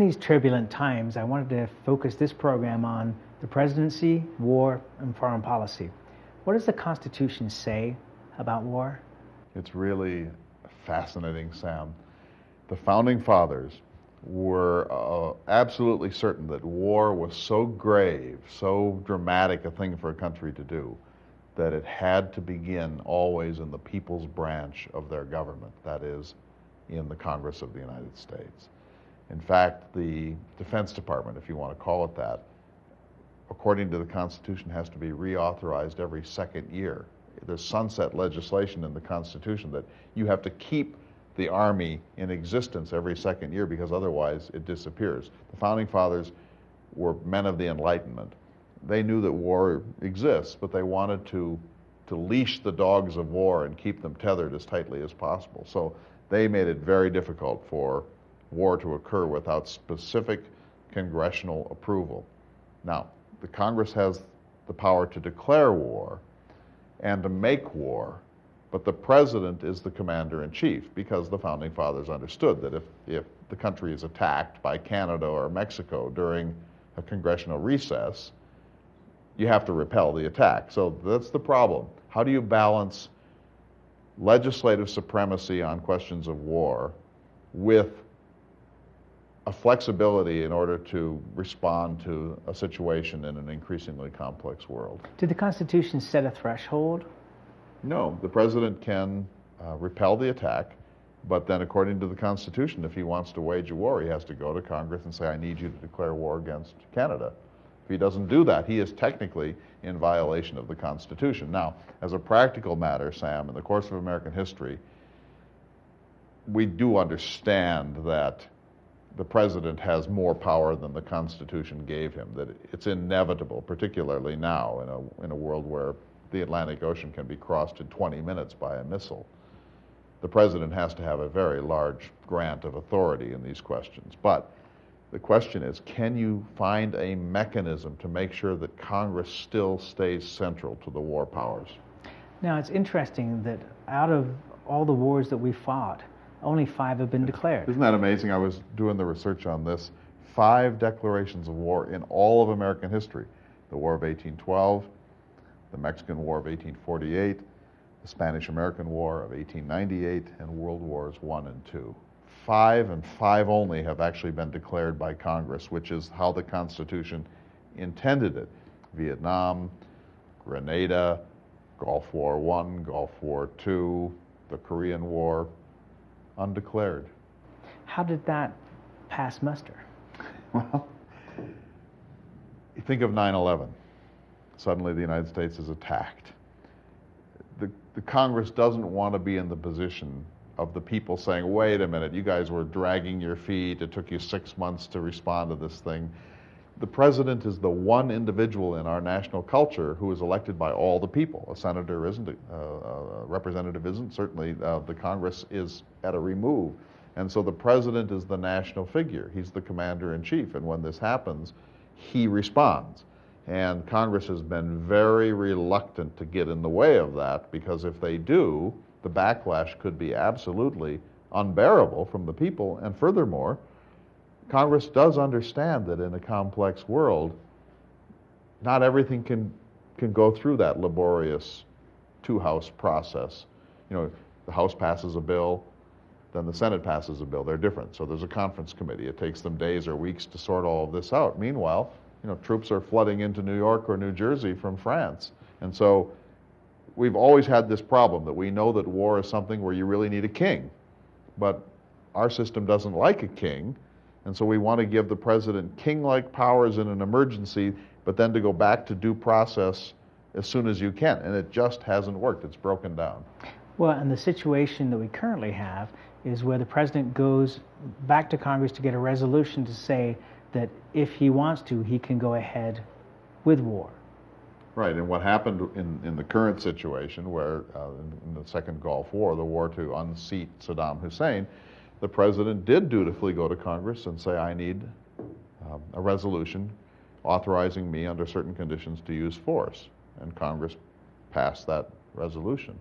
these turbulent times, I wanted to focus this program on the presidency, war, and foreign policy. What does the Constitution say about war? It's really fascinating, Sam. The Founding Fathers were absolutely certain that war was so grave, so dramatic a thing for a country to do, that it had to begin always in the people's branch of their government, that is, in the Congress of the United States. In fact, the Defense Department, if you want to call it that, according to the Constitution, has to be reauthorized every second year. There's sunset legislation in the Constitution that you have to keep the Army in existence every second year because otherwise it disappears. The Founding Fathers were men of the Enlightenment. They knew that war exists, but they wanted to leash the dogs of war and keep them tethered as tightly as possible. So they made it very difficult for war to occur without specific congressional approval. Now, the Congress has the power to declare war and to make war, but the president is the commander-in-chief because the Founding Fathers understood that if the country is attacked by Canada or Mexico during a congressional recess, you have to repel the attack. So that's the problem. How do you balance legislative supremacy on questions of war with a flexibility in order to respond to a situation in an increasingly complex world? Did the Constitution set a threshold? No, the president can repel the attack, but then according to the Constitution, if he wants to wage a war, he has to go to Congress and say, I need you to declare war against Canada. If he doesn't do that, he is technically in violation of the Constitution. Now, as a practical matter, Sam, in the course of American history, we do understand that the president has more power than the Constitution gave him, that it's inevitable, particularly now in a world where the Atlantic Ocean can be crossed in 20 minutes by a missile. The president has to have a very large grant of authority in these questions. But the question is, can you find a mechanism to make sure that Congress still stays central to the war powers? Now, it's interesting that out of all the wars that we fought, only 5 have been declared. Isn't that amazing? I was doing the research on this. 5 declarations of war in all of American history. The War of 1812, the Mexican War of 1848, the Spanish-American War of 1898, and World Wars I and II. 5 and 5 only have actually been declared by Congress, which is how the Constitution intended it. Vietnam, Grenada, Gulf War I, Gulf War II, the Korean War, undeclared. How did that pass muster? Well, you think of 9/11. Suddenly the United States is attacked. The Congress doesn't want to be in the position of the people saying, wait a minute, you guys were dragging your feet, it took you 6 months to respond to this thing. The president is the one individual in our national culture who is elected by all the people. A senator isn't, a representative isn't, certainly the Congress is at a remove. And so the president is the national figure. He's the commander-in-chief, and when this happens, he responds. And Congress has been very reluctant to get in the way of that, because if they do, the backlash could be absolutely unbearable from the people. And furthermore, Congress does understand that in a complex world, not everything can go through that laborious two-house process. You know, the House passes a bill, then the Senate passes a bill. They're different. So there's a conference committee. It takes them days or weeks to sort all of this out. Meanwhile, you know, troops are flooding into New York or New Jersey from France. And so we've always had this problem that we know that war is something where you really need a king. But our system doesn't like a king. And so we want to give the president king-like powers in an emergency, but then to go back to due process as soon as you can. And it just hasn't worked. It's broken down. Well, and the situation that we currently have is where the president goes back to Congress to get a resolution to say that if he wants to, he can go ahead with war. Right, and what happened in the current situation where in the Second Gulf War, the war to unseat Saddam Hussein, the president did dutifully go to Congress and say, I need a resolution authorizing me under certain conditions to use force. And Congress passed that resolution.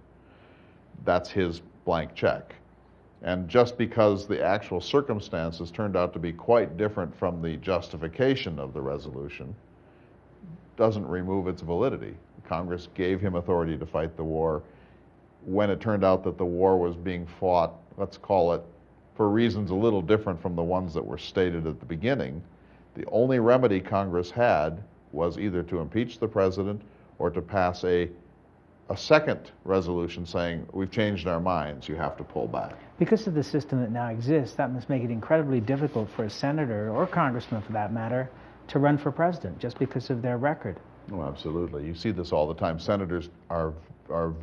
That's his blank check. And just because the actual circumstances turned out to be quite different from the justification of the resolution doesn't remove its validity. Congress gave him authority to fight the war when it turned out that the war was being fought, let's call it, for reasons a little different from the ones that were stated at the beginning. The only remedy Congress had was either to impeach the president or to pass a second resolution saying, we've changed our minds, you have to pull back. Because of the system that now exists, that must make it incredibly difficult for a senator, or congressman for that matter, to run for president just because of their record. Oh, absolutely. You see this all the time. Senators are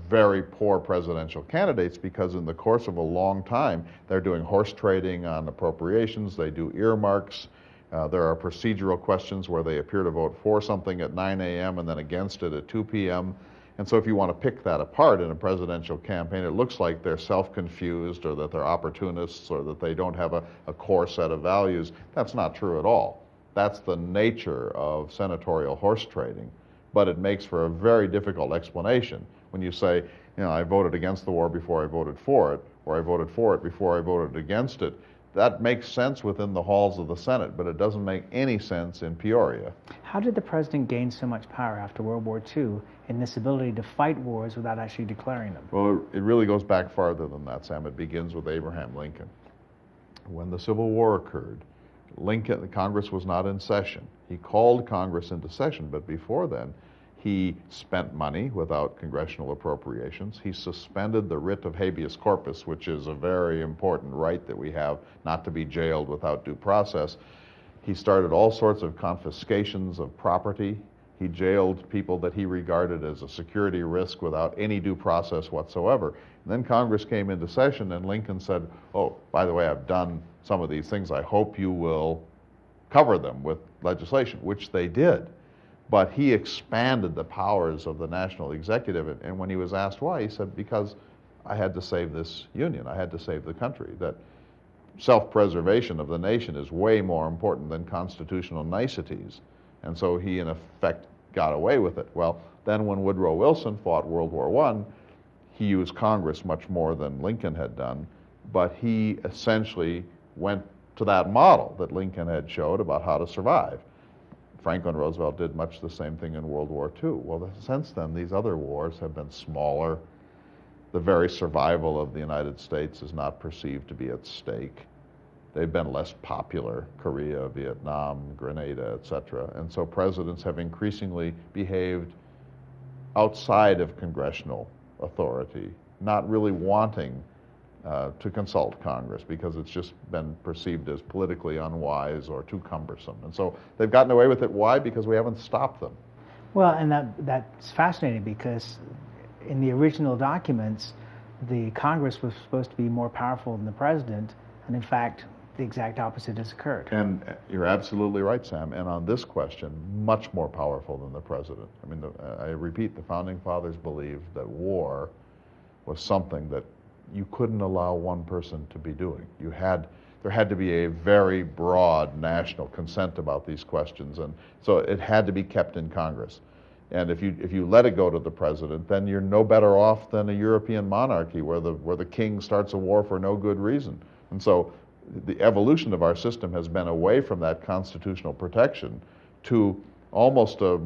very poor presidential candidates because in the course of a long time, they're doing horse trading on appropriations, they do earmarks. There are procedural questions where they appear to vote for something at 9 a.m. and then against it at 2 p.m. And so if you want to pick that apart in a presidential campaign, it looks like they're self-confused or that they're opportunists or that they don't have a core set of values. That's not true at all. That's the nature of senatorial horse trading. But it makes for a very difficult explanation when you say, I voted against the war before I voted for it, or I voted for it before I voted against it. That makes sense within the halls of the Senate, but it doesn't make any sense in Peoria. How did the president gain so much power after World War II in this ability to fight wars without actually declaring them? Well, it really goes back farther than that, Sam. It begins with Abraham Lincoln. When the Civil War occurred, Congress was not in session. He called Congress into session, but before then, he spent money without congressional appropriations. He suspended the writ of habeas corpus, which is a very important right that we have, not to be jailed without due process. He started all sorts of confiscations of property. He jailed people that he regarded as a security risk without any due process whatsoever. And then Congress came into session and Lincoln said, oh, by the way, I've done some of these things. I hope you will cover them with legislation, which they did. But he expanded the powers of the national executive, and when he was asked why, he said, because I had to save this union, I had to save the country, that self-preservation of the nation is way more important than constitutional niceties. And so he, in effect, got away with it. Well, then when Woodrow Wilson fought World War I, he used Congress much more than Lincoln had done, but he essentially went to that model that Lincoln had showed about how to survive. Franklin Roosevelt did much the same thing in World War II. Well, since then, these other wars have been smaller. The very survival of the United States is not perceived to be at stake. They've been less popular, Korea, Vietnam, Grenada, etc. And so presidents have increasingly behaved outside of congressional authority, not really wanting to consult Congress because it's just been perceived as politically unwise or too cumbersome. And so they've gotten away with it. Why? Because we haven't stopped them. Well, and that's fascinating because in the original documents, the Congress was supposed to be more powerful than the president, and in fact, the exact opposite has occurred. And you're absolutely right, Sam. And on this question, much more powerful than the president. I mean, I repeat, the Founding Fathers believed that war was something that you couldn't allow one person to be doing. There had to be a very broad national consent about these questions, and so it had to be kept in Congress. And if you let it go to the president, then you're no better off than a European monarchy where the king starts a war for no good reason. And so the evolution of our system has been away from that constitutional protection to almost a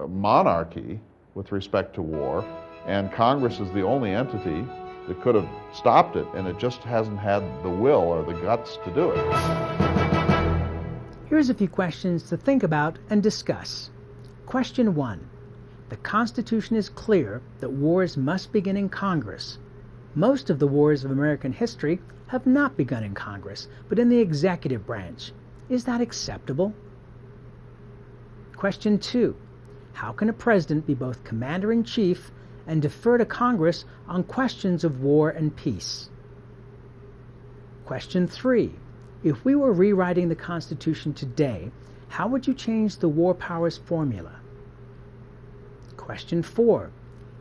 monarchy with respect to war, and Congress is the only entity that could have stopped it, and it just hasn't had the will or the guts to do it. Here's a few questions to think about and discuss. Question 1. The Constitution is clear that wars must begin in Congress. Most of the wars of American history have not begun in Congress, but in the executive branch. Is that acceptable? Question 2. How can a president be both commander-in-chief and defer to Congress on questions of war and peace? Question 3. If we were rewriting the Constitution today, how would you change the war powers formula? Question 4.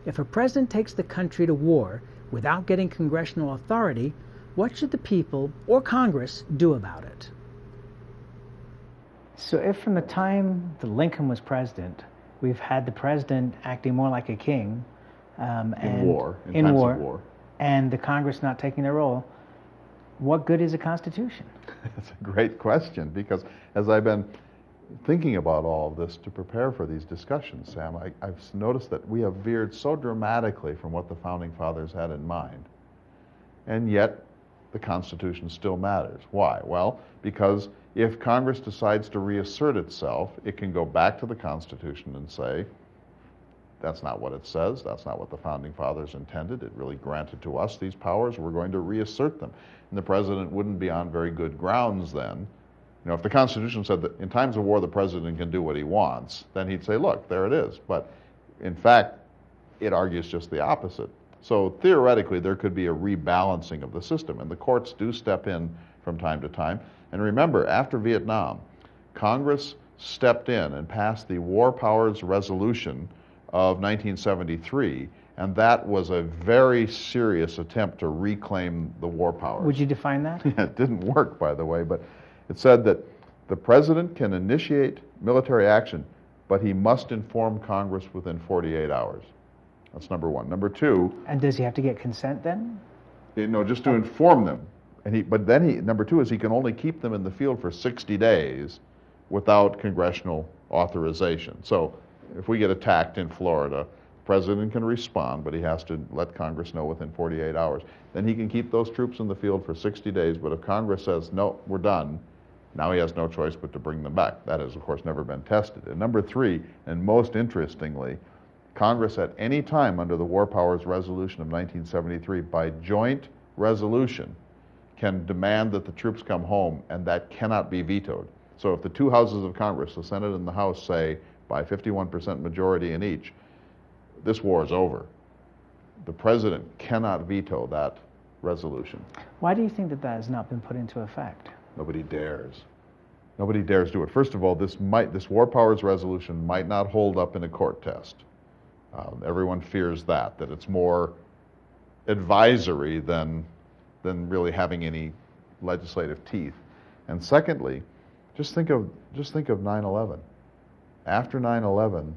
If a president takes the country to war without getting congressional authority, what should the people or Congress do about it? So if from the time that Lincoln was president, we've had the president acting more like a king, in war, and the Congress not taking their role, what good is a Constitution? It's a great question, because as I've been thinking about all of this to prepare for these discussions, Sam, I've noticed that we have veered so dramatically from what the Founding Fathers had in mind. And yet, the Constitution still matters. Why? Well, because if Congress decides to reassert itself, it can go back to the Constitution and say, that's not what it says, that's not what the Founding Fathers intended, it really granted to us these powers, we're going to reassert them. And the President wouldn't be on very good grounds then. You know, if the Constitution said that in times of war the President can do what he wants, then he'd say, look, there it is. But in fact, it argues just the opposite. So theoretically, there could be a rebalancing of the system, and the courts do step in from time to time. And remember, after Vietnam, Congress stepped in and passed the War Powers Resolution of 1973, and that was a very serious attempt to reclaim the war powers. Would you define that? Yeah, it didn't work, by the way, but it said that the President can initiate military action, but he must inform Congress within 48 hours. That's number one. Number two... And does he have to get consent then? No, just to inform them. But then number two is he can only keep them in the field for 60 days without congressional authorization. So if we get attacked in Florida, the President can respond, but he has to let Congress know within 48 hours. Then he can keep those troops in the field for 60 days, but if Congress says, no, we're done, now he has no choice but to bring them back. That has, of course, never been tested. And number three, and most interestingly, Congress at any time under the War Powers Resolution of 1973, by joint resolution, can demand that the troops come home, and that cannot be vetoed. So if the two houses of Congress, the Senate and the House, say by 51% majority in each, this war is over, the President cannot veto that resolution. Why do you think that that has not been put into effect? Nobody dares. Nobody dares do it. First of all, this War Powers Resolution might not hold up in a court test. Everyone fears that it's more advisory than really having any legislative teeth. And secondly, just think of 9/11. After 9/11,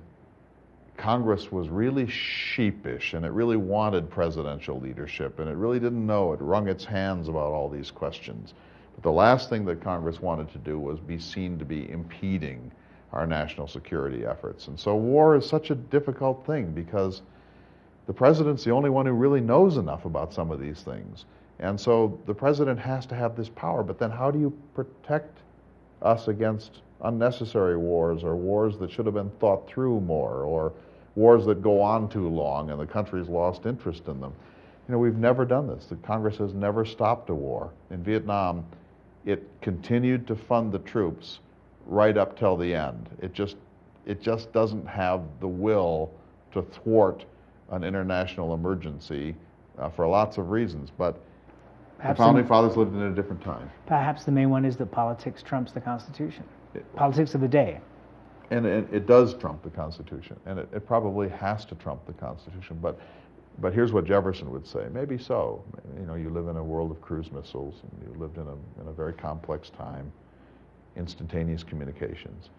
Congress was really sheepish, and it really wanted presidential leadership, and it really didn't know. It wrung its hands about all these questions. But the last thing that Congress wanted to do was be seen to be impeding our national security efforts. And so war is such a difficult thing because the President's the only one who really knows enough about some of these things. And so the President has to have this power, but then how do you protect us against unnecessary wars, or wars that should have been thought through more, or wars that go on too long and the country's lost interest in them? You know, we've never done this. The Congress has never stopped a war. In Vietnam, it continued to fund the troops right up till the end. It just doesn't have the will to thwart an international emergency for lots of reasons. But the Founding Fathers lived in a different time. Perhaps the main one is that politics trumps the Constitution. Politics of the day. And it does trump the Constitution, and it probably has to trump the Constitution. But here's what Jefferson would say: maybe so. You know, you live in a world of cruise missiles, and you lived in a very complex time, instantaneous communications.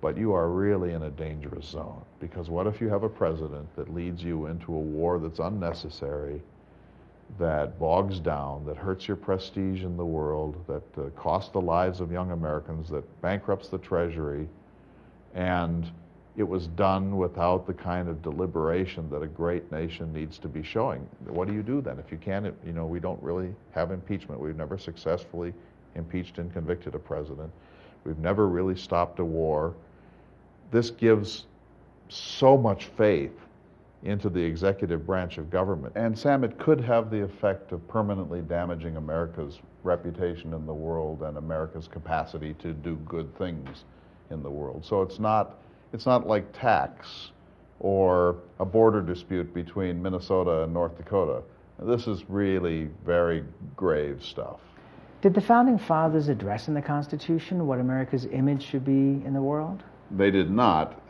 But you are really in a dangerous zone, because what if you have a president that leads you into a war that's unnecessary, that bogs down, that hurts your prestige in the world, that costs the lives of young Americans, that bankrupts the Treasury, and it was done without the kind of deliberation that a great nation needs to be showing? What do you do then? If you can't, you know, we don't really have impeachment. We've never successfully impeached and convicted a president. We've never really stopped a war. This gives so much faith into the executive branch of government. And Sam, it could have the effect of permanently damaging America's reputation in the world and America's capacity to do good things in the world. So it's not like tax or a border dispute between Minnesota and North Dakota. This is really very grave stuff. Did the Founding Fathers address in the Constitution what America's image should be in the world? They did not.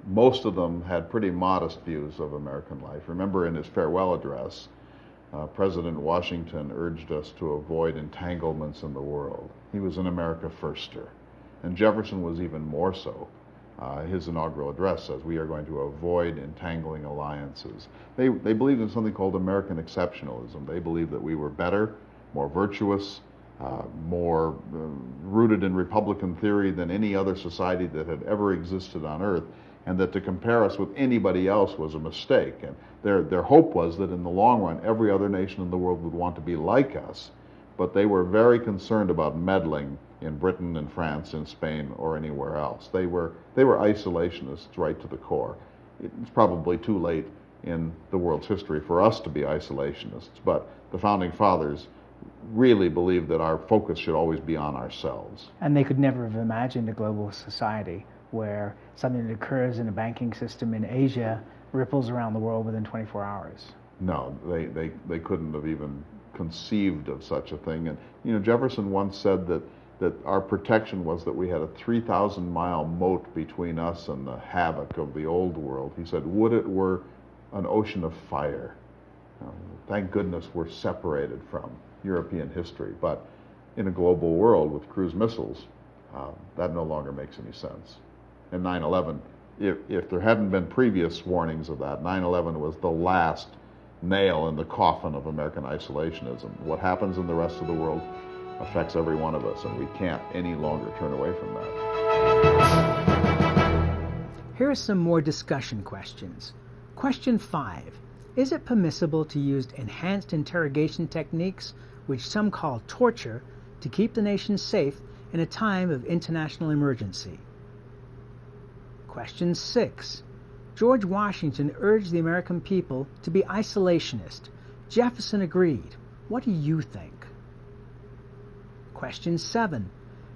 Most of them had pretty modest views of American life. Remember, in his farewell address, President Washington urged us to avoid entanglements in the world. He was an America firster. And Jefferson was even more so. His inaugural address says, "We are going to avoid entangling alliances." They believed in something called American exceptionalism. They believed that we were better, more virtuous, more rooted in Republican theory than any other society that had ever existed on Earth, and that to compare us with anybody else was a mistake. And their hope was that in the long run, every other nation in the world would want to be like us, but they were very concerned about meddling in Britain and France and Spain or anywhere else. They were isolationists right to the core. It's probably too late in the world's history for us to be isolationists, but the Founding Fathers really believed that our focus should always be on ourselves. And they could never have imagined a global society where something that occurs in a banking system in Asia ripples around the world within 24 hours. No, they couldn't have even conceived of such a thing. And Jefferson once said that our protection was that we had a 3,000-mile moat between us and the havoc of the old world. He said, "Would it were an ocean of fire." Thank goodness we're separated from European history, but in a global world with cruise missiles, that no longer makes any sense. And 9/11, if there hadn't been previous warnings of that, 9/11 was the last nail in the coffin of American isolationism. What happens in the rest of the world affects every one of us, and we can't any longer turn away from that. Here are some more discussion questions. Question 5. Is it permissible to use enhanced interrogation techniques, which some call torture, to keep the nation safe in a time of international emergency? Question 6. George Washington urged the American people to be isolationist. Jefferson agreed. What do you think? Question 7.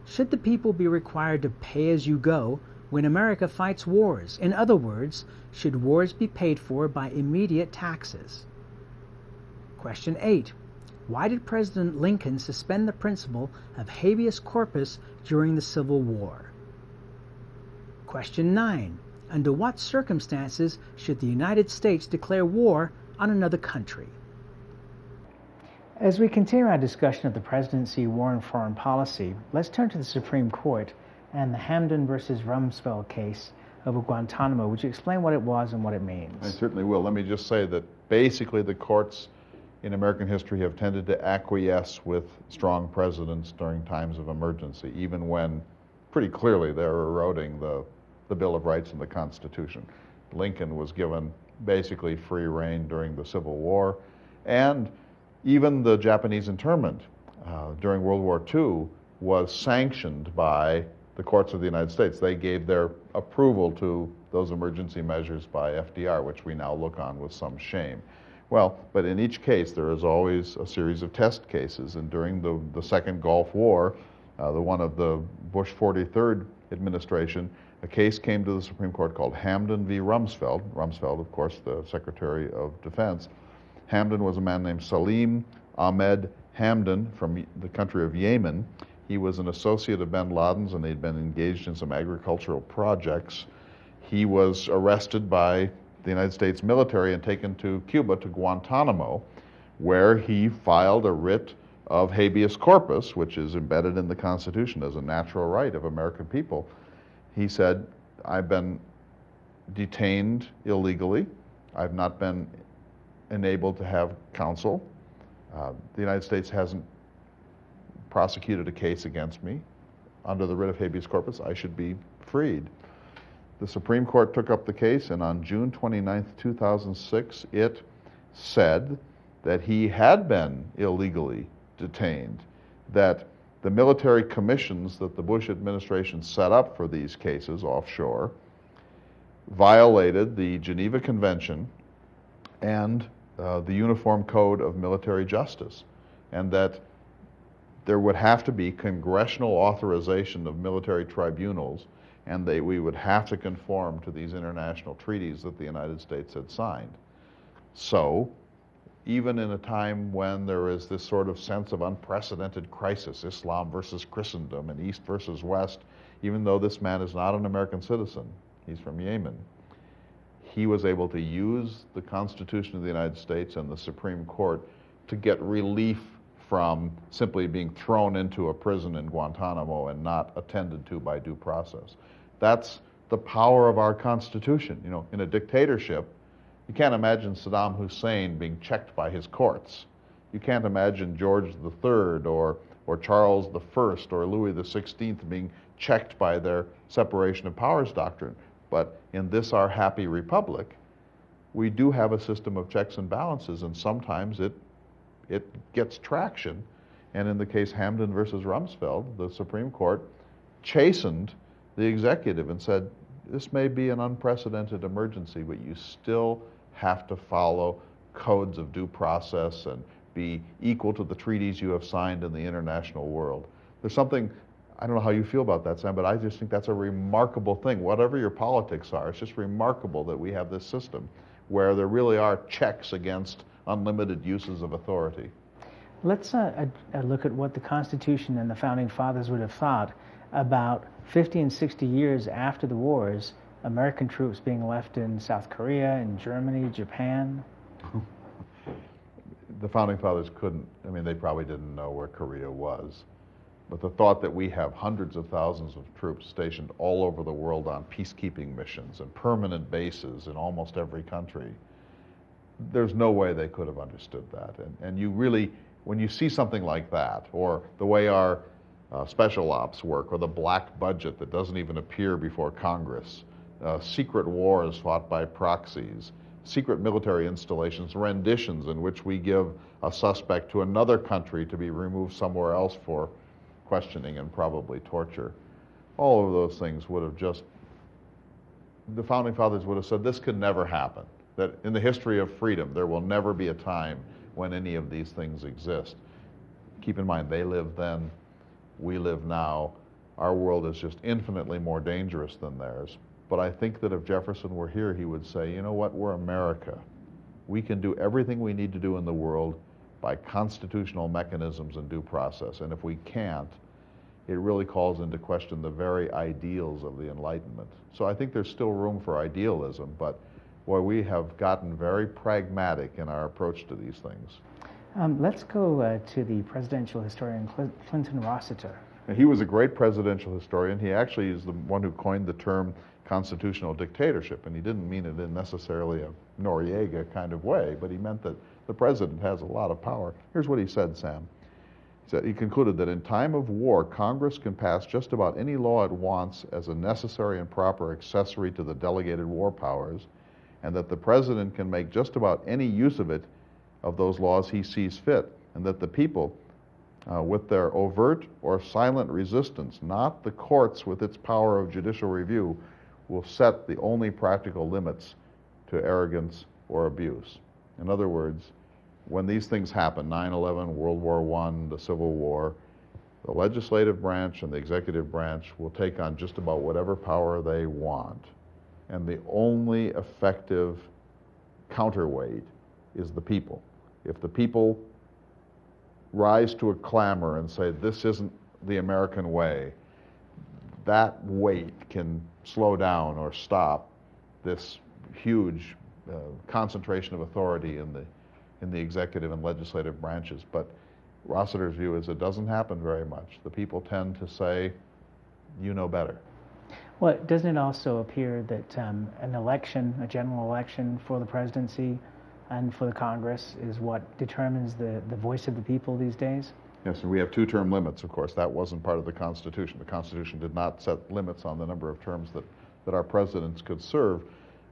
Should the people be required to pay as you go when America fights wars? In other words, should wars be paid for by immediate taxes? Question 8. Why did President Lincoln suspend the principle of habeas corpus during the Civil War? Question 9. Under what circumstances should the United States declare war on another country? As we continue our discussion of the presidency, war, and foreign policy, let's turn to the Supreme Court and the Hamdan versus Rumsfeld case over Guantanamo. Would you explain what it was and what it means? I certainly will. Let me just say that basically the courts in American history have tended to acquiesce with strong presidents during times of emergency, even when pretty clearly they're eroding the Bill of Rights and the Constitution. Lincoln was given basically free rein during the Civil War, and even the Japanese internment during World War II was sanctioned by the courts of the United States. They gave their approval to those emergency measures by FDR, which we now look on with some shame. Well, but in each case, there is always a series of test cases, and during the Second Gulf War, the one of the Bush 43rd administration, a case came to the Supreme Court called Hamdan v. Rumsfeld. Rumsfeld, of course, the Secretary of Defense. Hamdan was a man named Salim Ahmed Hamdan from the country of Yemen. He was an associate of bin Laden's, and they'd been engaged in some agricultural projects. He was arrested by the United States military and taken to Cuba, to Guantanamo, where he filed a writ of habeas corpus, which is embedded in the Constitution as a natural right of American people. He said, "I've been detained illegally. I've not been enabled to have counsel. The United States hasn't prosecuted a case against me. Under the writ of habeas corpus, I should be freed." The Supreme Court took up the case, and on June 29th, 2006, it said that he had been illegally detained, that the military commissions that the Bush administration set up for these cases offshore violated the Geneva Convention and the Uniform Code of Military Justice, and that there would have to be congressional authorization of military tribunals, and we would have to conform to these international treaties that the United States had signed. So, even in a time when there is this sort of sense of unprecedented crisis, Islam versus Christendom and East versus West, even though this man is not an American citizen, he's from Yemen, he was able to use the Constitution of the United States and the Supreme Court to get relief from simply being thrown into a prison in Guantanamo and not attended to by due process. That's the power of our Constitution. You know, in a dictatorship, you can't imagine Saddam Hussein being checked by his courts. You can't imagine George III or Charles I or Louis XVI being checked by their separation of powers doctrine. But in this, our happy republic, we do have a system of checks and balances, and sometimes it gets traction. And in the case Hamden versus Rumsfeld, the Supreme Court chastened the executive and said, this may be an unprecedented emergency, but you still have to follow codes of due process and be equal to the treaties you have signed in the international world. There's something, I don't know how you feel about that, Sam, but I just think that's a remarkable thing. Whatever your politics are, it's just remarkable that we have this system where there really are checks against unlimited uses of authority. Let's look at what the Constitution and the Founding Fathers would have thought about 50 and 60 years after the wars, American troops being left in South Korea, in Germany, Japan. The Founding Fathers couldn't, I mean, they probably didn't know where Korea was. But the thought that we have hundreds of thousands of troops stationed all over the world on peacekeeping missions and permanent bases in almost every country, there's no way they could have understood that. And you really, when you see something like that, or the way our special ops work, or the black budget that doesn't even appear before Congress, secret wars fought by proxies, secret military installations, renditions in which we give a suspect to another country to be removed somewhere else for questioning and probably torture. All of those things would have just, the Founding Fathers would have said, this could never happen. That in the history of freedom, there will never be a time when any of these things exist. Keep in mind, they lived then, we live now. Our world is just infinitely more dangerous than theirs. But I think that if Jefferson were here, he would say, you know what, we're America. We can do everything we need to do in the world by constitutional mechanisms and due process. And if we can't, it really calls into question the very ideals of the Enlightenment. So I think there's still room for idealism, but boy, we have gotten very pragmatic in our approach to these things. Let's go to the presidential historian, Clinton Rossiter. And he was a great presidential historian. He actually is the one who coined the term constitutional dictatorship, and he didn't mean it in necessarily a Noriega kind of way, but he meant that the president has a lot of power. Here's what he said, Sam. He concluded that in time of war, Congress can pass just about any law it wants as a necessary and proper accessory to the delegated war powers, and that the president can make just about any use of it, of those laws he sees fit, and that the people, with their overt or silent resistance, not the courts with its power of judicial review, will set the only practical limits to arrogance or abuse. In other words, when these things happen, 9/11, World War I, the Civil War, the legislative branch and the executive branch will take on just about whatever power they want. And the only effective counterweight is the people. If the people rise to a clamor and say, this isn't the American way, that weight can slow down or stop this huge concentration of authority in the executive and legislative branches. But Rossiter's view is it doesn't happen very much. The people tend to say, you know better. Well, doesn't it also appear that an election, a general election for the presidency and for the Congress is what determines the voice of the people these days? Yes, and we have two-term limits, of course. That wasn't part of the Constitution. The Constitution did not set limits on the number of terms that our presidents could serve.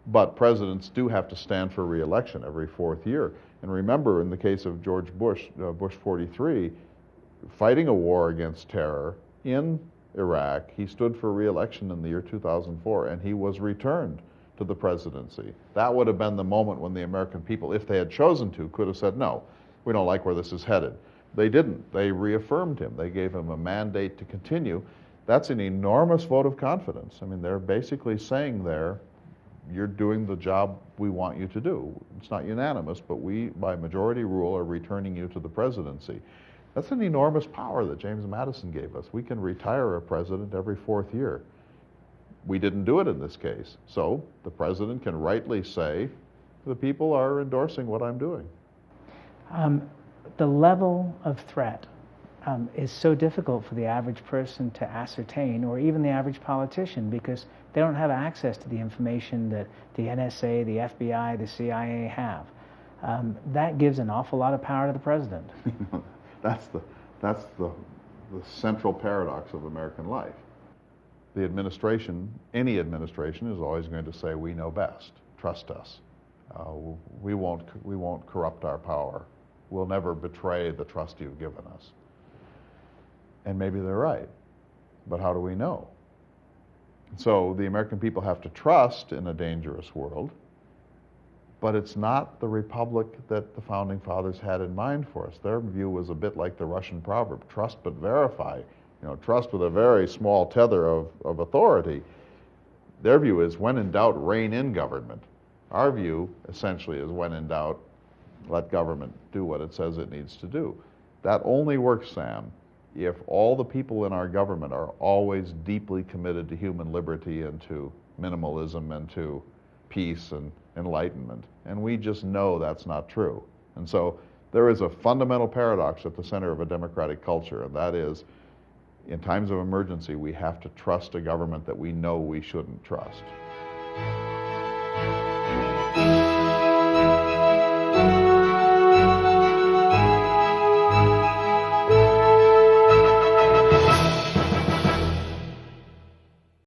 But presidents do have to stand for re-election every fourth year. And remember, in the case of George Bush, Bush 43, fighting a war against terror in Iraq, he stood for re-election in the year 2004, and he was returned to the presidency. That would have been the moment when the American people, if they had chosen to, could have said, no, we don't like where this is headed. They didn't. They reaffirmed him. They gave him a mandate to continue. That's an enormous vote of confidence. I mean, they're basically saying there, you're doing the job we want you to do. It's not unanimous, but we, by majority rule, are returning you to the presidency. That's an enormous power that James Madison gave us. We can retire a president every fourth year. We didn't do it in this case. So the president can rightly say, the people are endorsing what I'm doing. The level of threat is so difficult for the average person to ascertain, or even the average politician, because they don't have access to the information that the NSA, the FBI, the CIA have. That gives an awful lot of power to the president. that's the central paradox of American life. The administration, any administration, is always going to say, we know best, trust us. We won't corrupt our power. We'll never betray the trust you've given us. And maybe they're right, but how do we know? So the American people have to trust in a dangerous world, but it's not the republic that the Founding Fathers had in mind for us. Their view was a bit like the Russian proverb, trust but verify. Trust with a very small tether of authority. Their view is, when in doubt, rein in government. Our view, essentially, is, when in doubt, let government do what it says it needs to do. That only works, Sam, if all the people in our government are always deeply committed to human liberty and to minimalism and to peace and enlightenment. And we just know that's not true. And so there is a fundamental paradox at the center of a democratic culture, and that is, in times of emergency, we have to trust a government that we know we shouldn't trust.